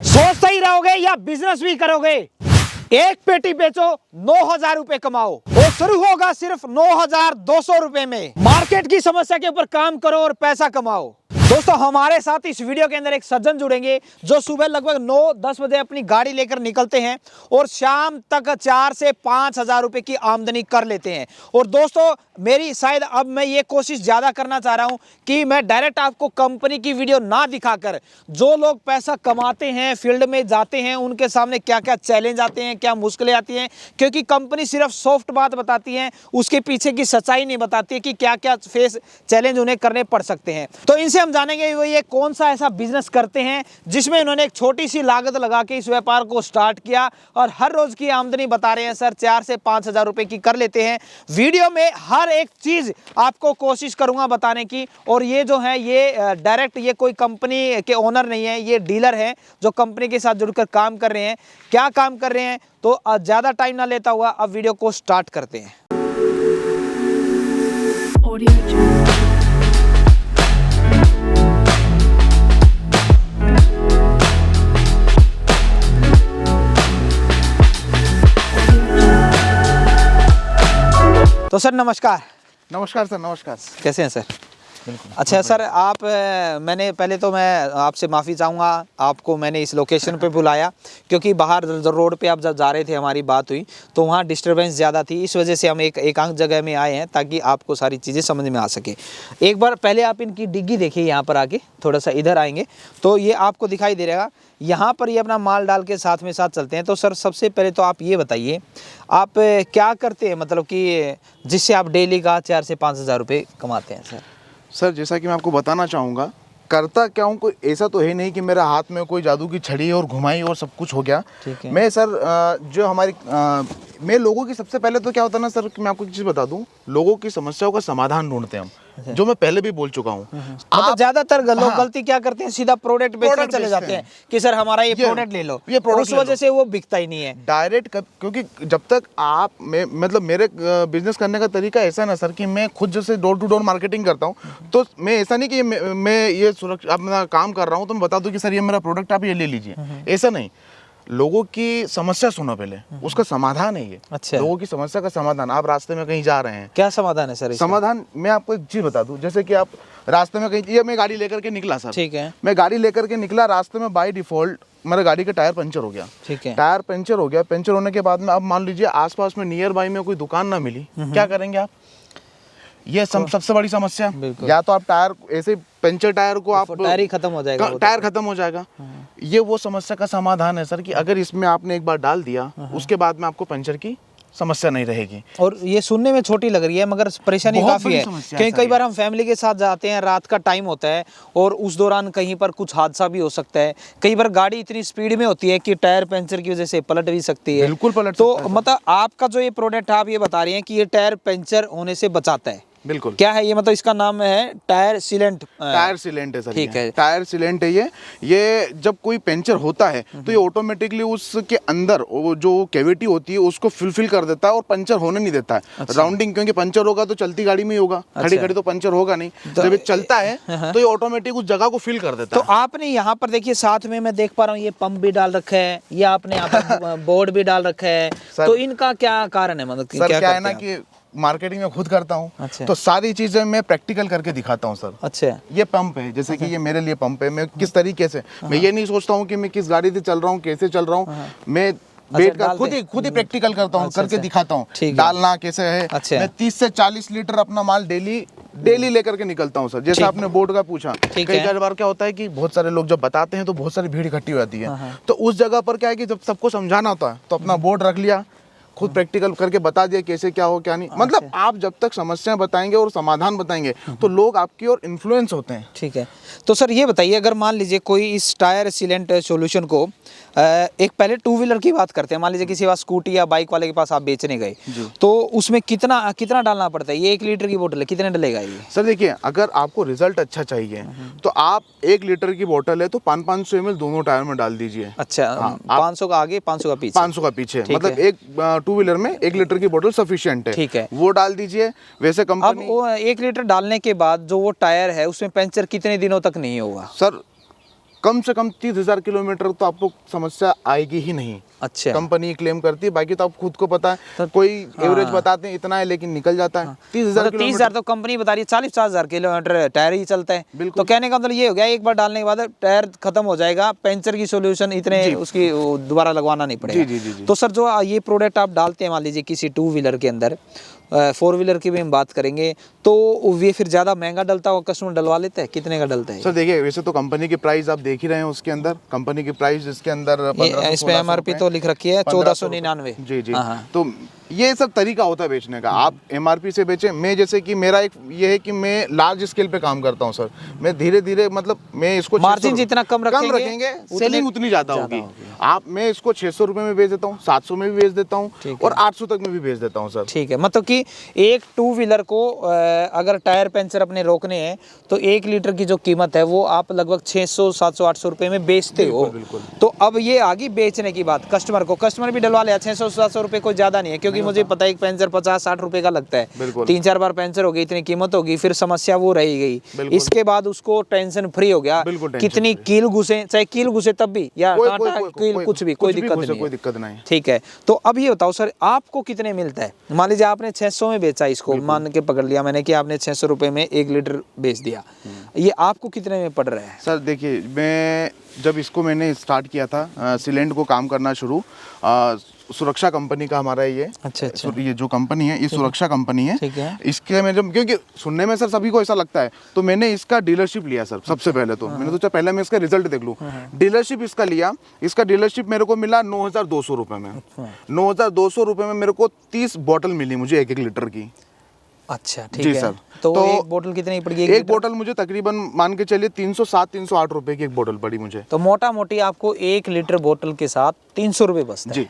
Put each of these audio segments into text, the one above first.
सोचते ही रहोगे या बिजनेस भी करोगे? एक पेटी बेचो, 9,000 रुपए कमाओ और शुरू होगा सिर्फ 9,200 रुपए में। मार्केट की समस्या के ऊपर काम करो और पैसा कमाओ। दोस्तों, हमारे साथ इस वीडियो के अंदर एक सज्जन जुड़ेंगे जो सुबह लगभग 9-10 बजे अपनी गाड़ी लेकर निकलते हैं और शाम तक 4 से 5,000 रुपए की आमदनी कर लेते हैं। और दोस्तों, मेरी शायद अब मैं ये कोशिश ज्यादा करना चाह रहा हूं कि मैं डायरेक्ट आपको कंपनी की वीडियो ना दिखाकर जो लोग पैसा कमाते हैं, फील्ड में जाते हैं, उनके सामने क्या क्या चैलेंज आते हैं, क्या मुश्किलें आती हैं, क्योंकि कंपनी सिर्फ सॉफ्ट बात बताती है, उसके पीछे की सच्चाई नहीं बताती है कि क्या क्या फेस चैलेंज उन्हें करने पड़ सकते हैं। तो इनसे हम जानेंगे वो ये कौन सा ऐसा बिजनेस करते हैं जिसमें इन्होंने एक छोटी सी लागत लगा के इस व्यापार को स्टार्ट किया और हर रोज की आमदनी बता रहे हैं सर 4 से 5,000 रुपए की कर लेते हैं। वीडियो में हर एक चीज आपको कोशिश करूंगा बताने की। और ये जो है ये डायरेक्ट ये कोई कंपनी के ओनर नहीं है, ये डीलर है जो कंपनी के साथ जुड़कर काम कर रहे हैं। क्या काम कर रहे हैं तो ज्यादा टाइम ना लेता हुआ अब वीडियो को स्टार्ट करते हैं। तो सर नमस्कार। नमस्कार सर, नमस्कार। कैसे हैं सर? बिल्कुल। अच्छा सर, आप मैंने पहले तो मैं आपसे माफ़ी चाहूँगा, आपको मैंने इस लोकेशन पे बुलाया क्योंकि बाहर रोड पे आप जब जा रहे थे हमारी बात हुई तो वहाँ डिस्टरबेंस ज़्यादा थी, इस वजह से हम एक एकांत जगह में आए हैं ताकि आपको सारी चीज़ें समझ में आ सके। एक बार पहले आप इनकी डिग्गी देखिए, यहाँ पर आके थोड़ा सा इधर आएंगे तो ये आपको दिखाई दे रहेगा, यहाँ पर ये अपना माल डाल के साथ में साथ चलते हैं। तो सर सबसे पहले तो आप ये बताइए आप क्या करते हैं, मतलब कि जिससे आप डेली का 4 से 5,000 रुपये कमाते हैं? सर जैसा कि मैं आपको बताना चाहूँगा, करता क्या हूँ, कोई ऐसा तो है नहीं कि मेरा हाथ में कोई जादू की छड़ी और घुमाई और सब कुछ हो गया। ठीक है। मैं सर जो हमारी मैं लोगों की सबसे पहले तो क्या होता है ना सर, कि मैं आपको एक चीज़ बता दूं, लोगों की समस्याओं का समाधान ढूंढते हैं हम, जो मैं पहले भी बोल चुका हूँ। मतलब ज्यादातर लोग गलती क्या करते हैं, सीधा प्रोडक्ट बेचने चले जाते हैं कि सर हमारा ये प्रोडक्ट ले लो, ये प्रोडक्ट उस वजह से वो बिकता ही नहीं है डायरेक्ट। क्योंकि जब तक आप मतलब मेरे बिजनेस करने का तरीका ऐसा ना सर कि मैं खुद जैसे डोर टू डोर मार्केटिंग करता हूँ, तो मैं ऐसा नहीं कि मैं ये सुरक्षा अपना काम कर रहा हूँ तो मैं बता दूं कि सर ये मेरा प्रोडक्ट आप ये ले लीजिए, ऐसा नहीं। लोगों की समस्या सुनो पहले, उसका समाधान है ये। अच्छा। लोगों की समस्या का समाधान, आप रास्ते में कहीं जा रहे हैं, क्या समाधान है सर इसका? समाधान मैं आपको एक चीज बता दूं, जैसे कि आप रास्ते में कहीं, ये मैं गाड़ी लेकर के निकला सर, ठीक है। मैं गाड़ी लेकर के निकला, रास्ते में बाय डिफॉल्ट मेरा गाड़ी का टायर पंचर हो गया। ठीक है। टायर पंचर हो गया, पंचर होने के बाद में अब मान लीजिए आसपास में नियर बाई में कोई दुकान ना मिली, क्या करेंगे आप? ये सबसे बड़ी समस्या। या तो आप टायर ऐसे पंचर टायर को आप टायर ही खत्म हो जाएगा, टायर खत्म हो जाएगा। ये वो समस्या का समाधान है सर कि अगर इसमें आपने एक बार डाल दिया, उसके बाद में आपको पंचर की समस्या नहीं रहेगी। और ये सुनने में छोटी लग रही है मगर परेशानी काफी है, क्योंकि कई बार हम फैमिली के साथ जाते हैं, रात का टाइम होता है और उस दौरान कहीं पर कुछ हादसा भी हो सकता है। कई बार गाड़ी इतनी स्पीड में होती है कि टायर पंचर की वजह से पलट भी सकती है। बिल्कुल पलट तो सकता है। मतलब आपका जो ये प्रोडक्ट है, आप ये बता रहे हैं कि ये टायर पंचर होने से बचाता है। बिल्कुल। क्या है ये, मतलब इसका नाम है टायर सीलेंट? टायर सीलेंट है सर। ठीक है। टायर सीलेंट है ये जब कोई पंचर होता है तो ये ऑटोमेटिकली उसके अंदर वो जो कैविटी होती है उसको फिल कर देता है और पंचर होने नहीं देता है। अच्छा। राउंडिंग, क्योंकि पंचर होगा तो चलती गाड़ी में ही होगा, खड़ी खड़ी तो पंचर होगा नहीं। जब ये चलता है तो ये ऑटोमेटिक उस जगह को फिल कर देता तो है। आपने यहाँ पर देखिए साथ में मैं देख पा रहा हूँ ये पंप भी डाल रखा है, ये आपने यहाँ पर बोर्ड भी डाल रखा है, तो इनका क्या कारण है? मतलब सर क्या है ना कि मार्केटिंग में खुद करता हूँ। अच्छा। तो सारी चीजें मैं प्रैक्टिकल करके दिखाता हूँ सर। अच्छा। ये पंप है, जैसे कि ये मेरे लिए पंप है, मैं किस तरीके से, मैं ये नहीं सोचता हूँ कि मैं किस गाड़ी से चल रहा हूँ, कैसे चल रहा हूँ, मैं बैठ कर खुद ही प्रैक्टिकल करता हूँ, करके दिखाता हूँ डालना कैसे है। मैं 30 से 40 लीटर अपना माल डेली लेकर के निकलता हूँ सर। जैसे आपने बोर्ड का पूछा, कई बार क्या होता है कि बहुत सारे लोग जब बताते हैं तो बहुत सारी भीड़ इकट्ठी हो जाती है, तो उस जगह पर क्या है कि जब सबको समझाना होता है तो अपना बोर्ड रख लिया, खुद प्रैक्टिकल करके बता दिया कैसे क्या हो क्या नहीं। मतलब आप जब तक समस्याएं बताएंगे और समाधान बताएंगे तो लोग आपकी ओर इन्फ्लुएंस होते हैं। ठीक है। तो सर ये बताइए, अगर मान लीजिए कोई इस टायर सीलेंट सॉल्यूशन को एक पहले 2 व्हीलर की बात करते हैं, मान लीजिए किसी के पास स्कूटी या बाइक वाले के पास आप बेचने गए, तो उसमें कितना डालना पड़ता है? ये 1 लीटर की बोतल है, कितने डलेगा ये? सर देखिए, अगर आपको रिजल्ट अच्छा चाहिए तो आप 1 लीटर की बोतल है तो 500 ml दोनों टायर में डाल दीजिए। अच्छा। 500 का आगे, 500 का पीछे? 500 का पीछे, मतलब एक 2 व्हीलर में 1 लीटर की बोतल सफिशिएंट है। ठीक है, वो डाल दीजिए। वैसे कंपनी अब वो 1 लीटर डालने के बाद जो वो टायर है उसमें पंचर कितने दिनों तक नहीं होगा? सर कम से कम 30,000 किलोमीटर तो आपको समस्या आएगी ही नहीं। अच्छा, कंपनी क्लेम करती है, बाकी तो आप खुद को पता है, कोई एवरेज बताते हैं इतना है लेकिन निकल जाता है। 30,000 30,000 तो कंपनी बता रही है, 40-50,000 किलोमीटर टायर ही चलता है। तो कहने का मतलब ये हो गया, एक बार डालने के बाद टायर खत्म हो जाएगा, पंचर की सोल्यूशन इतने उसकी दोबारा लगवाना नहीं पड़ेगा। जी। तो सर जो ये प्रोडक्ट आप डालते हैं मान लीजिए किसी 2 व्हीलर के अंदर, 4 व्हीलर की भी हम बात करेंगे, तो ये फिर ज्यादा महंगा डलता है, कस्टमर डलवा लेता है, कितने का डलता है? सर देखिए, वैसे तो कंपनी की प्राइस आप देख ही रहे हैं, उसके अंदर कंपनी की प्राइस इसके अंदर इस पे MRP तो लिख रखी है 1499। जी। तो ये सब तरीका होता है बेचने का, आप MRP से बेचें। मैं जैसे कि मेरा एक ये है कि मैं लार्ज स्केल पे काम करता हूँ सर, मैं धीरे धीरे मतलब मैं इसको मार्जिन जितना कम रखेंगे सेलिंग उतनी ज्यादा होगी। मैं इसको 600 रुपए में बेच देता हूँ, 700 में भी बेच देता हूँ और 800 तक में भी बेच देता हूँ सर। ठीक है, मतलब कि एक 2 व्हीलर को अगर टायर पंचर अपने रोकने हैं तो 1 लीटर की जो कीमत है वो आप लगभग 600, 700, 800 रुपए में बेचते हो। बिल्कुल। तो अब ये आ गई बेचने की बात, कस्टमर भी डलवा लिया 600, 700 रुपए कोई ज्यादा नहीं है, क्योंकि मुझे पता है एक पंचर 50-60 रुपए का लगता है, 3-4 बार पंचर हो गई, इतनी कीमत होगी, फिर समस्या वो रही गई। इसके बाद उसको टेंशन फ्री हो गया, कितनी कील घुसे, चाहे कील घुसे तब भी, या कांटा कील कुछ भी, कोई दिक्कत नहीं। ठीक है, तो अब ये बताओ सर, आपको कितने मिलता है? मान लीजिए आपने 600 में बेचा इसको, मान के पकड़ लिया मैंने कि आपने 600 रुपए में 1 लीटर बेच दिया, ये आपको कितने में पड़ रहा है? सर देखिए, मैं जब इसको मैंने स्टार्ट किया था सिलेंड को काम करना शुरू, सुरक्षा कंपनी का हमारा ये अच्छा। ये जो कंपनी है ये सुरक्षा कंपनी है। ठीक है। इसके में जब, क्योंकि सुनने में सर सभी को ऐसा लगता है, तो मैंने इसका डीलरशिप लिया सर। सबसे पहले तो मैंने सोचा पहले मैं इसका रिजल्ट देख लूँ। डीलरशिप इसका लिया, इसका डीलरशिप मेरे को मिला 9,200 रुपये में। 9,200 रुपये में मेरे को 30 बॉटल मिली मुझे 1-1 लीटर की। अच्छा, ठीक जी है सर। तो एक बोतल कितनी पड़ गई? एक बोतल मुझे तकरीबन मान के चलिए 307-308 रुपए की एक बोतल पड़ी मुझे। तो मोटा मोटी आपको 1 लीटर बोतल के साथ 300 रुपये बचता है। जी,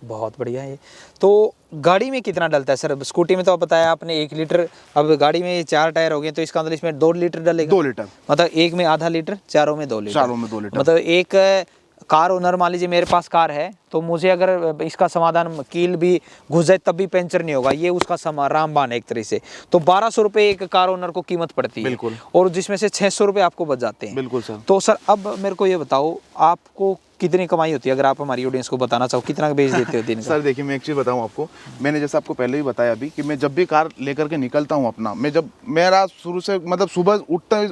बहुत बढ़िया है। तो गाड़ी में कितना डलता है सर? स्कूटी में तो बताया आपने 1 लीटर, अब गाड़ी में 4 टायर हो गए तो इसका मतलब इसमें 2 लीटर डलेगा। 2 लीटर मतलब एक में आधा लीटर, चारों में 2 लीटर। चारों में 2 लीटर। मतलब एक कार ओनर, मान लीजिए मेरे पास कार है तो मुझे अगर इसका समाधान, कील भी घुस जाए तब भी पंचर नहीं होगा, ये उसका रामबाण है एक तरह से। तो 1200 रुपये एक कार ओनर को कीमत पड़ती है। बिल्कुल। और जिसमें से 600 रुपये आपको बच जाते हैं। बिल्कुल सर। तो सर अब मेरे को ये बताओ, आपको कितनी कमाई होती है, अगर आप हमारी ऑडियंस को बताना चाहो, कितना बेच देते हो दिन का? सर देखिए, मैं एक चीज़ बताऊं आपको, मैंने जैसे आपको पहले ही बताया अभी कि मैं जब भी कार लेकर के निकलता हूं अपना, मैं जब मेरा शुरू से मतलब सुबह उठता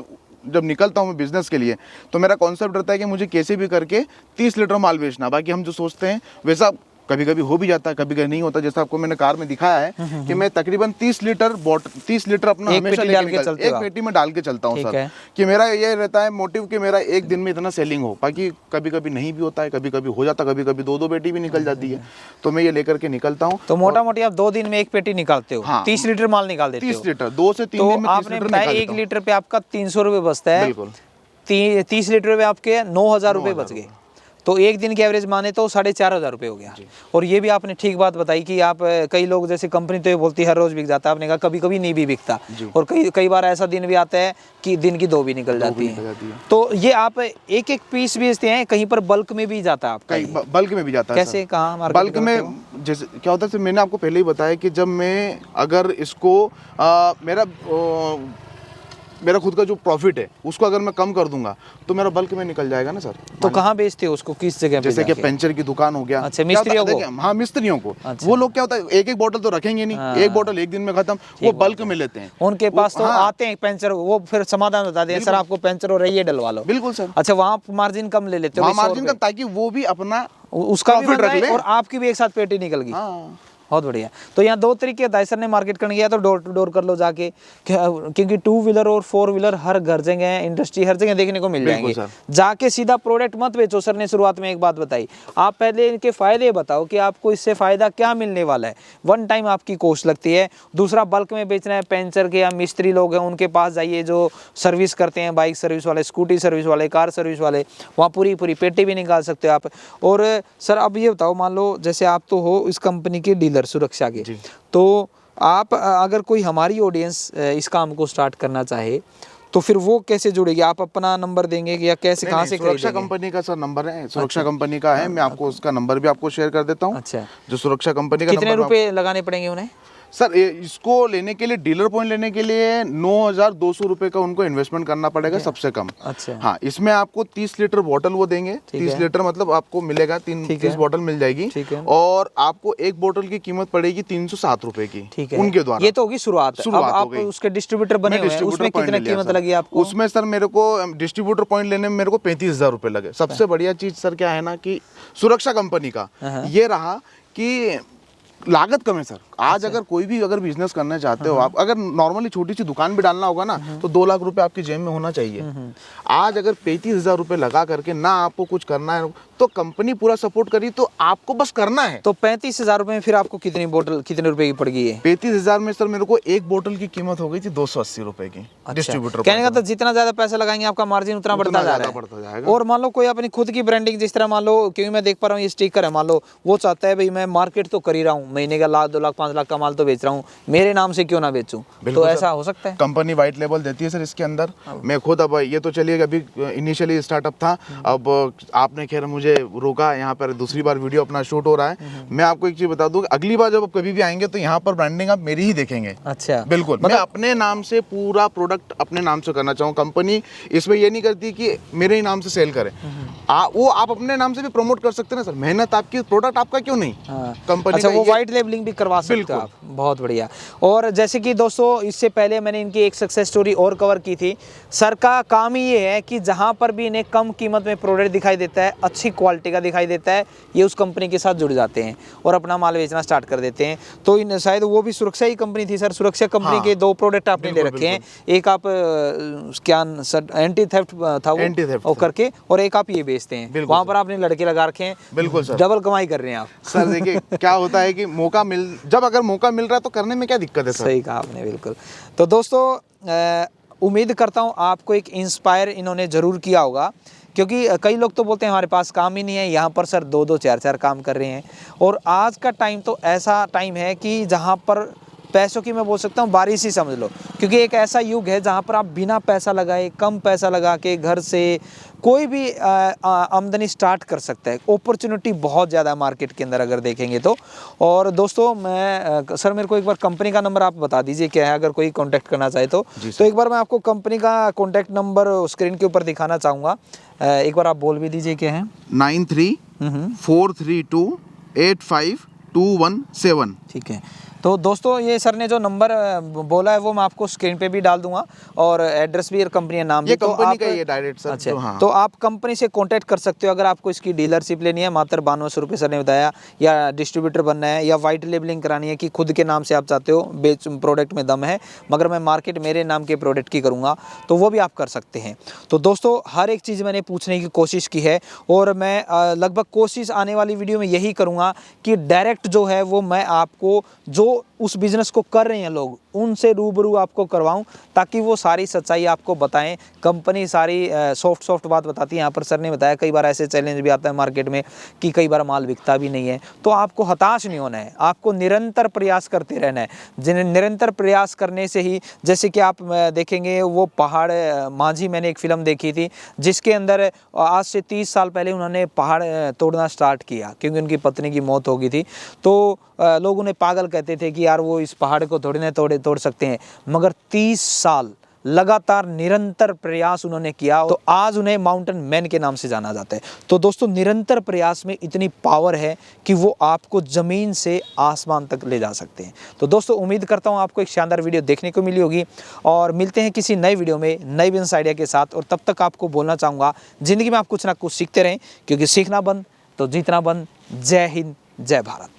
जब निकलता हूँ मैं बिजनेस के लिए, तो मेरा कॉन्सेप्ट रहता है कि मुझे कैसे भी करके 30 लीटर माल बेचना। बाकी हम जो सोचते हैं वैसा कभी कभी हो भी जाता है, कभी कभी नहीं होता। जैसा आपको मैंने कार में दिखाया है कि मैं तकरीबन 30 लीटर अपना हमेशा एक पेटी में डाल के चलता हूँ सर, कि मेरा ये रहता है मोटिव कि मेरा एक दिन में इतना सेलिंग हो। बाकी कभी कभी नहीं भी होता है, कभी कभी हो जाता है, कभी कभी 2-2 पेटी भी निकल जाती है, तो मैं ये लेकर के निकलता हूँ। तो मोटा मोटी आप 2 दिन में 1 पेटी निकालते हो। हाँ, 30 लीटर माल निकाल देते हो। 30 लीटर 2 से 3 दिन में 30 लीटर निकाल देता हूं। 1 लीटर पे आपका 300 रुपये बचता है। बिल्कुल। 30 लीटर पे आपके 9,000 रुपये बच गए। तो एक दिन की एवरेज माने तो 4,500 रुपये हो गया। और ये भी आपने ठीक बात बताई कि आप, कई लोग जैसे कंपनी तो ये बोलती है हर रोज बिक जाता है, आपने कहा कभी कभी नहीं भी बिकता, और कई बार ऐसा दिन भी आता है कि दिन की 2 भी निकल जाती है। तो ये आप एक पीस बेचते हैं, कहीं पर बल्क में भी जाता है आपका? बल्क में भी जाता है। कैसे, कहाँ बल्क में? जैसे क्या होता है, मैंने आपको पहले ही बताया कि जब मैं अगर इसको मेरा खुद का जो प्रॉफिट है उसको अगर मैं कम कर दूंगा तो मेरा बल्क में निकल जाएगा ना सर। तो कहाँ बेचते हो उसको, किस जगह पे? जैसे कि पंचर की दुकान हो गया। अच्छा, मिस्त्रियों को? हाँ, मिस्त्रियों को। अच्छा। वो लोग क्या होता है, एक बोतल तो रखेंगे नहीं। हाँ। एक बोतल एक दिन में खत्म, वो बल्क में लेते हैं। उनके पास तो आते हैं पंचर, वो फिर समाधान बता दें सर आपको पंचर हो रही है, डलवा लो। बिल्कुल सर। अच्छा, वहाँ मार्जिन कम ले लेते हो? मार्जिन कम, ताकि वो भी अपना उसका भी रख ले और आपकी भी एक साथ पेटी निकल गई। बहुत बढ़िया। तो यहाँ 2 तरीके होता है सर ने मार्केट करने गया तो डोर टू डोर कर लो जाके, क्योंकि 2 व्हीलर और 4 व्हीलर हर घर जगह, इंडस्ट्री हर जगह देखने को मिल जाएंगे। जाके सीधा प्रोडक्ट मत बेचो। सर ने शुरुआत में एक बात बताई, आप पहले इनके फायदे बताओ कि आपको इससे फायदा क्या मिलने वाला है। 1 टाइम आपकी कॉस्ट लगती है। दूसरा, बल्क में बेचना है, पेंचर के या मिस्त्री लोग हैं उनके पास जाइए जो सर्विस करते हैं, बाइक सर्विस वाले, स्कूटी सर्विस वाले, कार सर्विस वाले, वहाँ पूरी पेटी भी निकाल सकते हो आप। और सर अब ये बताओ, मान लो जैसे आप तो हो इस कंपनी के डीलर सुरक्षा के, तो आप अगर कोई हमारी ऑडियंस इस काम को स्टार्ट करना चाहे तो फिर वो कैसे जुड़ेगी? आप अपना नंबर देंगे या कैसे, कहाँ से खरीदेंगे? सुरक्षा कंपनी का सर नंबर है, सुरक्षा कंपनी का है। मैं आपको उसका नंबर भी आपको शेयर कर देता हूँ। अच्छा, जो सुरक्षा कंपनी का कितने रुपए लगाने पड़ेंगे उन्हें? सर इसको लेने के लिए, डीलर पॉइंट लेने के लिए 9,200 रुपए का उनको इन्वेस्टमेंट करना पड़ेगा सबसे कम। अच्छा। हाँ, इसमें आपको 30 लीटर बॉटल वो देंगे, 30 लीटर मतलब आपको मिलेगा 30 बॉटल मिल जाएगी, और आपको एक बोतल की कीमत पड़ेगी 307 रुपए की उनके द्वारा। ये तो होगी शुरुआत हो गई। उसके डिस्ट्रीब्यूटर बने हुए हैं, उसमें कितनी कीमत लगी आपको? उसमें सर मेरे को डिस्ट्रीब्यूटर पॉइंट लेने में मेरे को 35,000 रुपए लगे। सबसे बढ़िया चीज सर क्या है ना कि सुरक्षा कंपनी का ये रहा कि लागत कम है सर। आज अगर कोई भी अगर बिजनेस करना चाहते हो आप, अगर नॉर्मली छोटी सी दुकान भी डालना होगा ना तो 2 लाख रुपए आपकी जेब में होना चाहिए। आज अगर 35,000 रुपए लगा करके ना आपको कुछ करना है तो कंपनी पूरा सपोर्ट करी, तो आपको बस करना है। तो 35,000 रुपए में फिर आपको कितनी बोतल, कितने रुपए की पड़ गई है? 35,000 में सर मेरे को एक बोतल की कीमत हो गई थी 280 रुपए की। डिस्ट्रीब्यूटर कहने का तो जितना ज्यादा पैसा लगाएंगे आपका मार्जिन उतना बढ़ता जा रहा है। और मान लो कोई अपनी खुद की ब्रांडिंग, जिस तरह मान लो, क्योंकि मैं देख पा रहा हूँ ये स्टिकर है, मान लो वो चाहता है भाई मैं मार्केट तो कर ही रहा हूँ, महीने का 1 लाख 2 लाख 5 लाख का माल तो बेच रहा हूँ, मेरे नाम से क्यों ना बेचूं? तो ऐसा हो सकता है। कंपनी व्हाइट लेबल देती है सर इसके अंदर। मैं खुद, अब ये तो चलिए अभी इनिशियली स्टार्टअप था, अब आपने खैर मुझे रोका, यहाँ पर दूसरी बार वीडियो अपना शूट हो रहा है। मैं आपको एक चीज बता दूं, अगली बार जब आप कभी भी आएंगे तो यहाँ पर ब्रांडिंग आप मेरी ही देखेंगे। अच्छा, बिल्कुल। मैं अपने नाम से पूरा प्रोडक्ट अपने नाम से करना चाहूँ। कंपनी इसमें ये नहीं करती कि मेरे ही नाम से सेल करे, वो आप अपने नाम से भी प्रमोट कर सकते हैं सर। मेहनत आपकी, प्रोडक्ट आपका क्यों नहीं? कंपनी अच्छा, वो व्हाइट लेबलिंग भी करवा सकते हो आप। बहुत बढ़िया। और जैसे कि दोस्तों, इससे पहले मैंने इनकी एक सक्सेस स्टोरी और कवर की थी। सर का काम ही ये है कि जहाँ पर भी इन्हें कम कीमत में प्रोडक्ट दिखाई देता है, अच्छी क्वालिटी का दिखाई देता है, ये उस कंपनी के साथ जुड़ जाते हैं और अपना माल बेचना स्टार्ट कर देते हैं। तो इन शायद वो भी सुरक्षा ही कंपनी थी सर। सुरक्षा कंपनी के 2 प्रोडक्ट आपने ले रखे हैं, एक आप क्या एंटी थेफ्ट था वो करके, और एक आप ये बेचते हैं। वहाँ पर आपने लड़के लगा रखे हैं। बिल्कुल सर, डबल कमाई कर रहे हैं आप। सर देखिए क्या होता है कि जब अगर मौका मिल रहा है तो करने में क्या दिक्कत है सर? सही कहा आपने, बिल्कुल। तो दोस्तों, उम्मीद करता हूँ आपको एक इंस्पायर इन्होंने ज़रूर किया होगा, क्योंकि कई लोग तो बोलते हैं हमारे पास काम ही नहीं है। यहाँ पर सर 2-2 4-4 काम कर रहे हैं। और आज का टाइम तो ऐसा टाइम है कि जहाँ पर पैसों की, मैं बोल सकता हूँ, बारिश ही समझ लो, क्योंकि एक ऐसा युग है जहाँ पर आप बिना पैसा लगाए, कम पैसा लगा के घर से कोई भी आमदनी स्टार्ट कर सकता है। अपॉर्चुनिटी बहुत ज़्यादा है मार्केट के अंदर अगर देखेंगे तो। और दोस्तों, मैं सर मेरे को एक बार कंपनी का नंबर आप बता दीजिए क्या है, अगर कोई कांटेक्ट करना चाहे तो। एक बार मैं आपको कंपनी का कांटेक्ट नंबर स्क्रीन के ऊपर दिखाना चाहूँगा, एक बार आप बोल भी दीजिए क्या है। 9343285217। ठीक है। तो दोस्तों, ये सर ने जो नंबर बोला है वो मैं आपको स्क्रीन पे भी डाल दूंगा, और एड्रेस भी और कंपनी नाम भी। ये कंपनी का ये डायरेक्ट सर। अच्छा, तो आप कंपनी से कांटेक्ट कर सकते हो अगर आपको इसकी डीलरशिप लेनी है। मात्र 9200 रुपये सर ने बताया, या डिस्ट्रीब्यूटर बनना है, या वाइट लेबलिंग करानी है कि खुद के नाम से आप चाहते हो, बेच प्रोडक्ट में दम है मगर मैं मार्केट मेरे नाम के प्रोडक्ट की करूँगा, तो वो भी आप कर सकते हैं। तो दोस्तों, हर एक चीज़ मैंने पूछने की कोशिश की है, और मैं लगभग कोशिश आने वाली वीडियो में यही करूँगा कि डायरेक्ट जो है वो मैं आपको, जो उस बिजनेस को कर रहे हैं लोग, उनसे रूबरू आपको करवाऊं, ताकि वो सारी सच्चाई आपको बताएं। कंपनी सारी सॉफ्ट बात बताती है। यहाँ पर सर ने बताया कई बार ऐसे चैलेंज भी आता है मार्केट में कि कई बार माल बिकता भी नहीं है। तो आपको हताश नहीं होना है, आपको निरंतर प्रयास करते रहना है। निरंतर प्रयास करने से ही, जैसे कि आप देखेंगे वो पहाड़ माझी, मैंने एक फिल्म देखी थी जिसके अंदर आज से 30 साल पहले उन्होंने पहाड़ तोड़ना स्टार्ट किया, क्योंकि उनकी पत्नी की मौत हो गई थी। तो लोग उन्हें पागल कहते थे कि यार वो इस पहाड़ को थोड़ी ना तोड़ सकते हैं, मगर 30 साल लगातार निरंतर प्रयास उन्होंने किया, तो आज उन्हें माउंटेन मैन के नाम से जाना जाता है। तो दोस्तों, निरंतर प्रयास में इतनी पावर है कि वो आपको ज़मीन से आसमान तक ले जा सकते हैं। तो दोस्तों, उम्मीद करता हूँ आपको एक शानदार वीडियो देखने को मिली होगी, और मिलते हैं किसी नई वीडियो में नई बिजनेस आइडिया के साथ। और तब तक आपको बोलना चाहूँगा, ज़िंदगी में आप कुछ ना कुछ सीखते रहें, क्योंकि सीखना बंद तो जीतना बंद। जय हिंद, जय भारत।